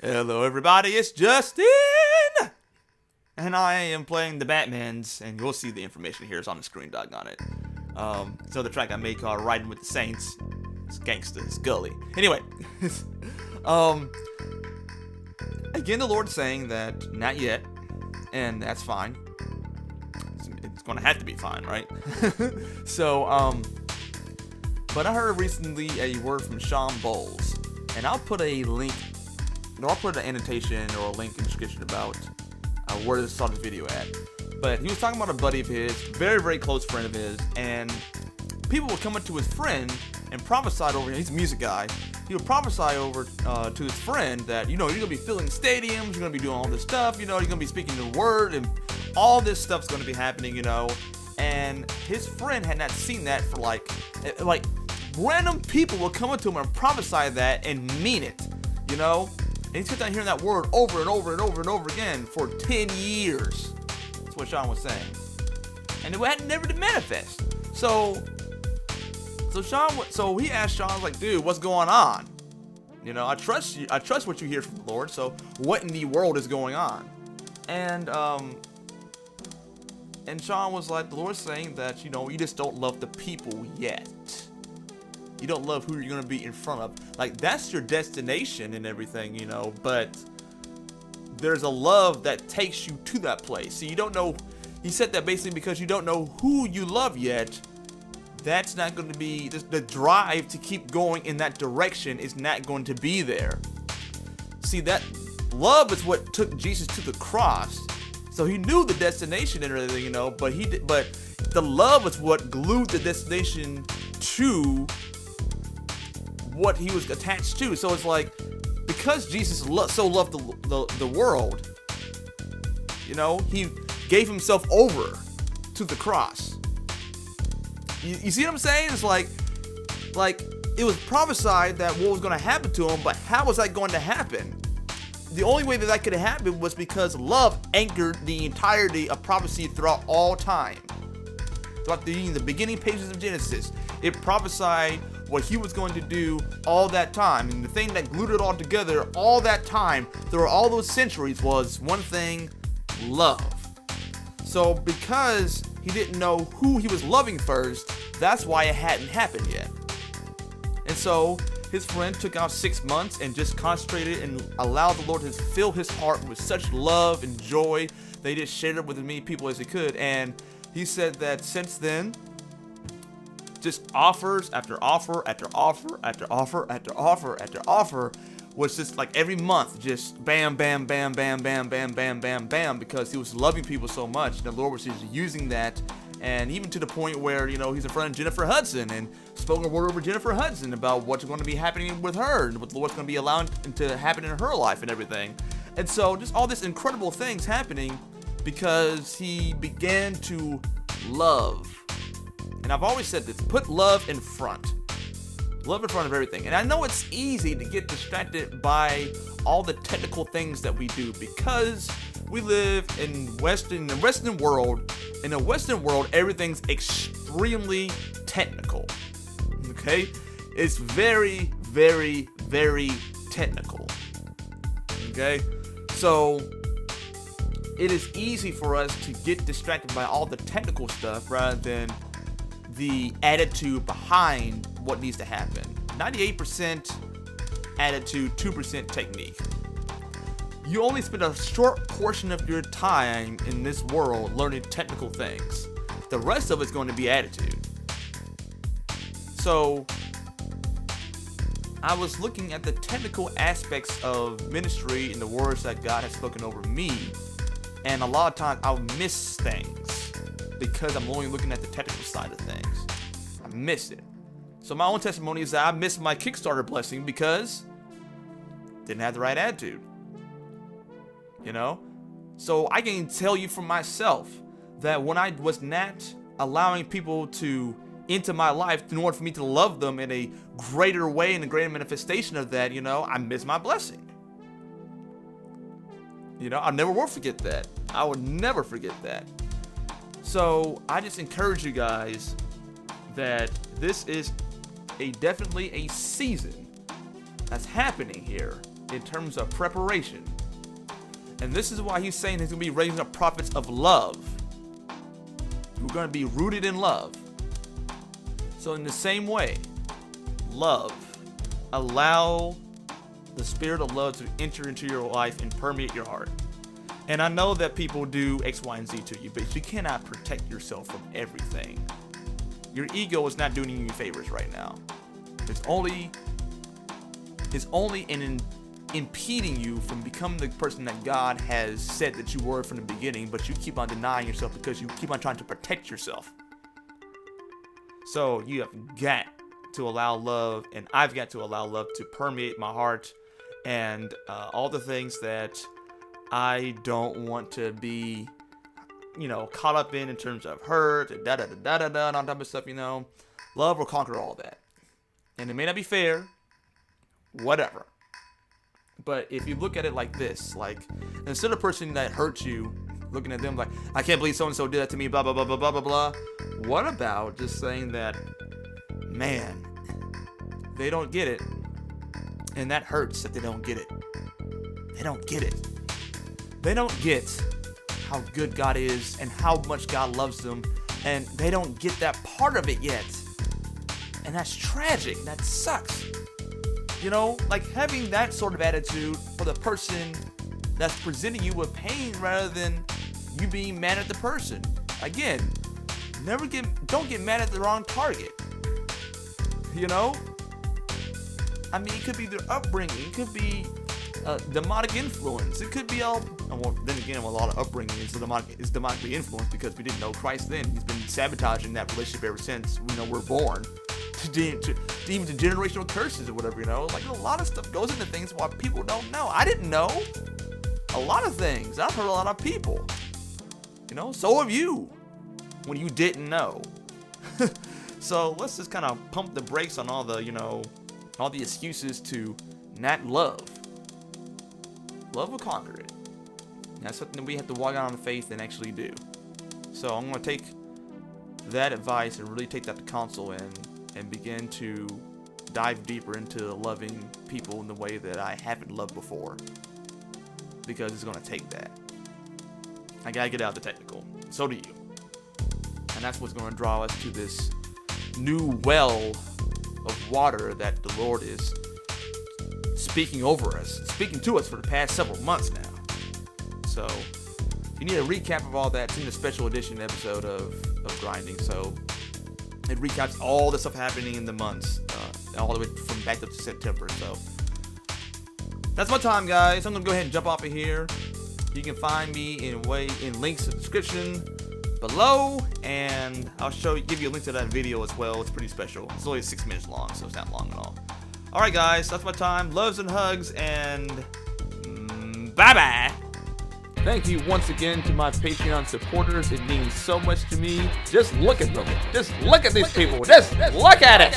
Hello everybody, it's Justin! And I am playing the Batmans, and you'll see the information here. It's on the screen, doggone it. It's another track I made called Riding with the Saints. It's gangsta, it's gully. Anyway, again the Lord's saying that not yet, and that's fine. It's gonna have to be fine, right? But I heard recently a word from Sean Bowles, and I'll put a link. I'll put an annotation or a link in the description about where to start this video at. But he was talking about a buddy of his, very, very close friend of his, and people would come up to his friend and prophesy over him. He's a music guy. He would prophesy over to his friend that, you're going to be filling stadiums, you're going to be doing all this stuff, you're going to be speaking the word, and all this stuff's going to be happening, And his friend had not seen that for like random people would come up to him and prophesy that and mean it, And he's kept on hearing that word over and over and over and over again for 10 years. That's what Sean was saying. And it had never to manifest. So he asked Sean, like, dude, what's going on? I trust you. I trust what you hear from the Lord. So what in the world is going on? And Sean was like, the Lord's saying that, you just don't love the people yet. You don't love who you're going to be in front of. Like, that's your destination and everything, but there's a love that takes you to that place. So you don't know, he said that basically because you don't know who you love yet. That's not going to be, the drive to keep going in that direction is not going to be there. See, that love is what took Jesus to the cross. So he knew the destination and everything, but the love is what glued the destination to what he was attached to. So it's like, because Jesus so loved the world, he gave himself over to the cross. You see what I'm saying? It's like it was prophesied that what was going to happen to him, but how was that going to happen? The only way that could happen was because love anchored the entirety of prophecy throughout all time. Throughout the beginning pages of Genesis, it prophesied what he was going to do all that time. And the thing that glued it all together all that time, through all those centuries, was one thing: love. So because he didn't know who he was loving first, that's why it hadn't happened yet. And so his friend took out 6 months and just concentrated and allowed the Lord to fill his heart with such love and joy. They just shared it with as many people as he could. And he said that since then, just offers after offer after offer after offer after offer after offer was just like every month, just bam, bam, bam, bam, bam, bam, bam, bam, bam, because he was loving people so much. And the Lord was just using that, and even to the point where, he's in front of Jennifer Hudson and spoke a word over Jennifer Hudson about what's going to be happening with her and what the Lord's going to be allowing to happen in her life and everything. And so just all this incredible things happening because he began to love. And I've always said this: put love in front. Love in front of everything. And I know it's easy to get distracted by all the technical things that we do because we live in the Western world. In the Western world, everything's extremely technical. Okay? It's very, very, very technical. Okay? So it is easy for us to get distracted by all the technical stuff rather than the attitude behind what needs to happen. 98% attitude, 2% technique. You only spend a short portion of your time in this world learning technical things. The rest of it's going to be attitude. So I was looking at the technical aspects of ministry and the words that God has spoken over me, and a lot of times I'll miss things because I'm only looking at the technical side of things. I missed it. So my own testimony is that I missed my Kickstarter blessing because didn't have the right attitude. So I can tell you for myself that when I was not allowing people into my life in order for me to love them in a greater way and a greater manifestation of that, I missed my blessing. I never will forget that. I would never forget that. So I just encourage you guys that this is definitely a season that's happening here in terms of preparation. And this is why he's saying he's going to be raising up prophets of love. We're going to be rooted in love. So in the same way, love. Allow the spirit of love to enter into your life and permeate your heart. And I know that people do X, Y, and Z to you, but you cannot protect yourself from everything. Your ego is not doing you any favors right now. It's only impeding you from becoming the person that God has said that you were from the beginning, but you keep on denying yourself because you keep on trying to protect yourself. So you have got to allow love, and I've got to allow love to permeate my heart, and all the things that I don't want to be, caught up in terms of hurt, and and all type of stuff, Love will conquer all that. And it may not be fair, whatever. But if you look at it like this, like, instead of a person that hurts you, looking at them like, I can't believe so-and-so did that to me, blah, blah, blah, blah, blah, blah, blah. What about just saying that, man, they don't get it. And that hurts that they don't get it. They don't get it. They don't get how good God is and how much God loves them. And they don't get that part of it yet. And that's tragic. That sucks. Like having that sort of attitude for the person that's presenting you with pain rather than you being mad at the person. Again, don't get mad at the wrong target. I mean, it could be their upbringing. It could be demonic influence. It could be then again, a lot of upbringing is demonically influenced because we didn't know Christ then. He's been sabotaging that relationship ever since we're born. To even to generational curses or whatever, like a lot of stuff goes into things why people don't know. I didn't know a lot of things. I've heard a lot of people, so have you when you didn't know. So let's just kind of pump the brakes on all the excuses to not love. Love will conquer it. That's something we have to walk out on faith and actually do. So I'm going to take that advice and really take that to counsel and begin to dive deeper into loving people in the way that I haven't loved before. Because it's going to take that. I got to get out the technical. So do you. And that's what's going to draw us to this new well of water that the Lord is speaking over us, speaking to us for the past several months now. So, if you need a recap of all that, it's in the special edition episode of Grinding. So, it recaps all the stuff happening in the months, all the way from back up to September. So, that's my time, guys. I'm going to go ahead and jump off of here. You can find me in links in the description below, and I'll give you a link to that video as well. It's pretty special. It's only 6 minutes long, so it's not long at all. Alright guys, that's my time. Loves and hugs, and bye-bye. Thank you once again to my Patreon supporters. It means so much to me. Just look at them. Just look at these people. Just look at it.